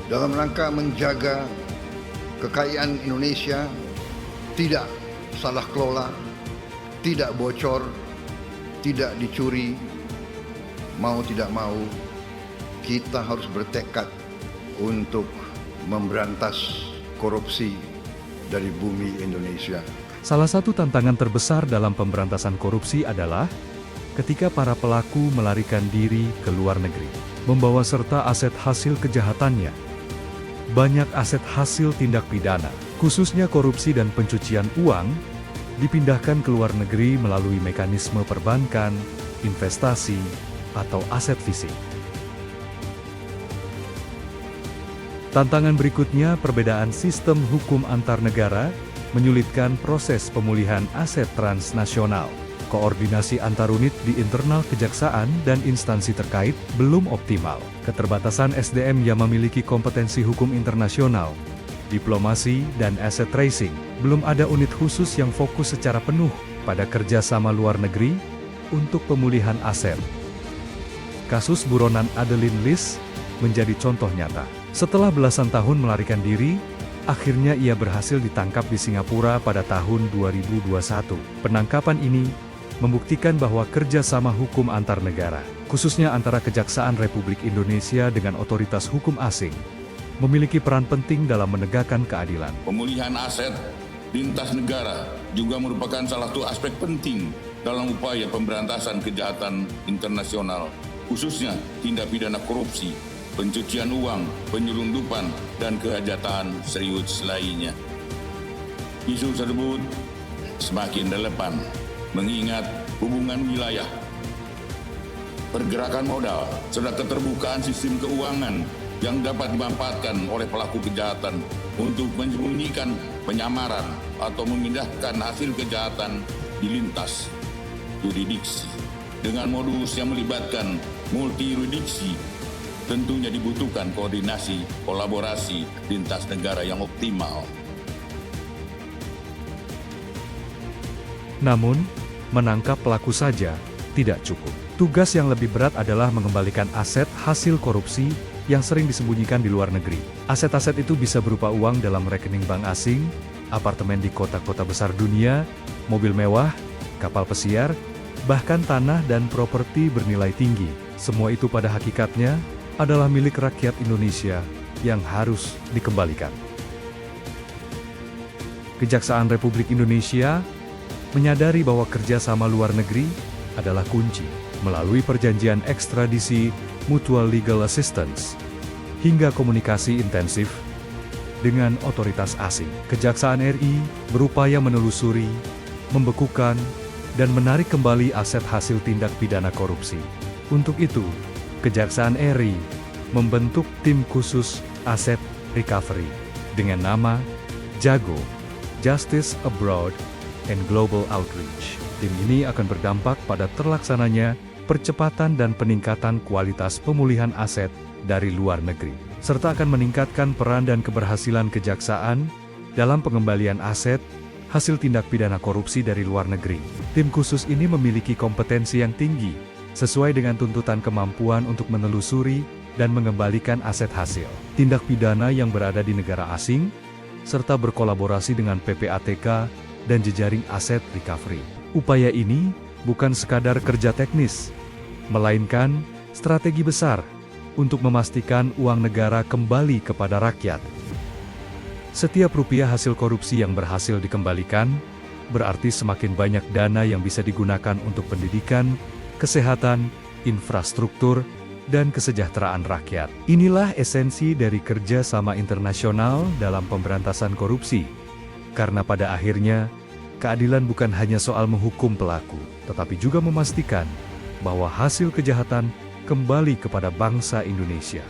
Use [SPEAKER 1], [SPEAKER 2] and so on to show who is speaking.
[SPEAKER 1] dalam rangka menjaga kekayaan Indonesia tidak salah kelola, tidak bocor, tidak dicuri. Mau tidak mau, kita harus bertekad untuk memberantas korupsi dari bumi Indonesia.
[SPEAKER 2] Salah satu tantangan terbesar dalam pemberantasan korupsi adalah ketika para pelaku melarikan diri ke luar negeri, membawa serta aset hasil kejahatannya. Banyak aset hasil tindak pidana, khususnya korupsi dan pencucian uang, dipindahkan ke luar negeri melalui mekanisme perbankan, investasi, atau aset fisik. Tantangan berikutnya, perbedaan sistem hukum antar negara menyulitkan proses pemulihan aset transnasional. Koordinasi antar unit di internal kejaksaan dan instansi terkait belum optimal. Keterbatasan SDM yang memiliki kompetensi hukum internasional, diplomasi, dan asset tracing. Belum ada unit khusus yang fokus secara penuh pada kerjasama luar negeri untuk pemulihan aset. Kasus buronan Adeline Lis menjadi contoh nyata. Setelah belasan tahun melarikan diri, akhirnya ia berhasil ditangkap di Singapura pada tahun 2021. Penangkapan ini membuktikan bahwa kerjasama hukum antar negara, khususnya antara Kejaksaan Republik Indonesia dengan otoritas hukum asing, memiliki peran penting dalam menegakkan keadilan.
[SPEAKER 3] Pemulihan aset lintas negara juga merupakan salah satu aspek penting dalam upaya pemberantasan kejahatan internasional, khususnya tindak pidana korupsi, pencucian uang, penyelundupan, dan kejahatan serius lainnya. Isu tersebut semakin relevan mengingat hubungan wilayah, pergerakan modal, serta keterbukaan sistem keuangan yang dapat dimanfaatkan oleh pelaku kejahatan untuk menyembunyikan penyamaran atau memindahkan hasil kejahatan di lintas yurisdiksi. Dengan modus yang melibatkan multi yurisdiksi, tentunya dibutuhkan koordinasi, kolaborasi lintas negara yang optimal.
[SPEAKER 2] Namun, menangkap pelaku saja tidak cukup. Tugas yang lebih berat adalah mengembalikan aset hasil korupsi yang sering disembunyikan di luar negeri. Aset-aset itu bisa berupa uang dalam rekening bank asing, apartemen di kota-kota besar dunia, mobil mewah, kapal pesiar, bahkan tanah dan properti bernilai tinggi. Semua itu pada hakikatnya adalah milik rakyat Indonesia yang harus dikembalikan. Kejaksaan Republik Indonesia menyadari bahwa kerjasama luar negeri adalah kunci, melalui perjanjian ekstradisi, mutual legal assistance, hingga komunikasi intensif dengan otoritas asing. Kejaksaan RI berupaya menelusuri, membekukan, dan menarik kembali aset hasil tindak pidana korupsi. Untuk itu, Kejaksaan RI membentuk tim khusus aset recovery dengan nama JAGO, Justice Abroad and Global Outreach. Tim ini akan berdampak pada terlaksananya percepatan dan peningkatan kualitas pemulihan aset dari luar negeri, serta akan meningkatkan peran dan keberhasilan kejaksaan dalam pengembalian aset hasil tindak pidana korupsi dari luar negeri. Tim khusus ini memiliki kompetensi yang tinggi, sesuai dengan tuntutan kemampuan untuk menelusuri dan mengembalikan aset hasil tindak pidana yang berada di negara asing, serta berkolaborasi dengan PPATK dan jejaring aset recovery. Upaya ini bukan sekadar kerja teknis, melainkan strategi besar untuk memastikan uang negara kembali kepada rakyat. Setiap rupiah hasil korupsi yang berhasil dikembalikan, berarti semakin banyak dana yang bisa digunakan untuk pendidikan, kesehatan, infrastruktur, dan kesejahteraan rakyat. Inilah esensi dari kerjasama internasional dalam pemberantasan korupsi. Karena pada akhirnya, keadilan bukan hanya soal menghukum pelaku, tetapi juga memastikan bahwa hasil kejahatan kembali kepada bangsa Indonesia.